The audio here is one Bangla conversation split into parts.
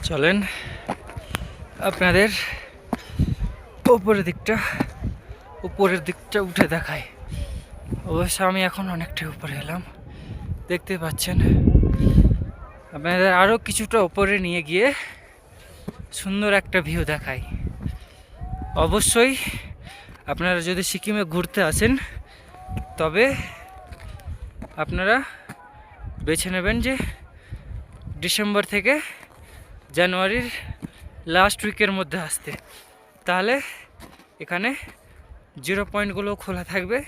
চলেন আপনাদের উপরের দিকটা উঠে দেখাই। অবশ্য আমি এখন অনেকটা উপরে এলাম, দেখতে পাচ্ছেন। আপনাদের আরও কিছুটা উপরে নিয়ে গিয়ে সুন্দর একটা ভিউ দেখাই। অবশ্যই আপনারা যদি সিকিমে ঘুরতে আসেন তবে আপনারা বেছে নেবেন যে ডিসেম্বর থেকে জানুয়ারির লাস্ট উইকের মধ্যে আসতে, তাহলে এখানে জিরো পয়েন্টগুলো খোলা থাকবে,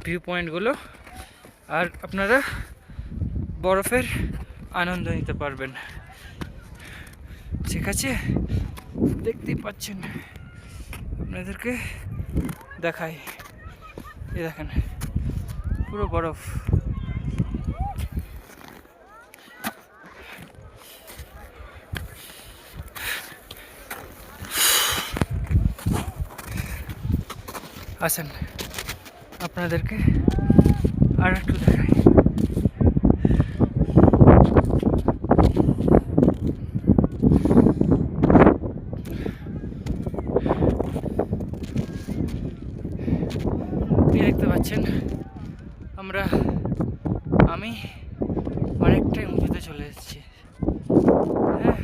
ভিউ পয়েন্টগুলো, আর আপনারা বরফের আনন্দ নিতে পারবেন। ঠিক আছে, দেখতেই পাচ্ছেন, আপনাদেরকে দেখাই। এই দেখেন পুরো বরফ। আসেন আপনাদেরকে আর একটু দেখাই। দেখতে পাচ্ছেন আমি অনেকটাই উঁচুতে চলে এসেছি। হ্যাঁ,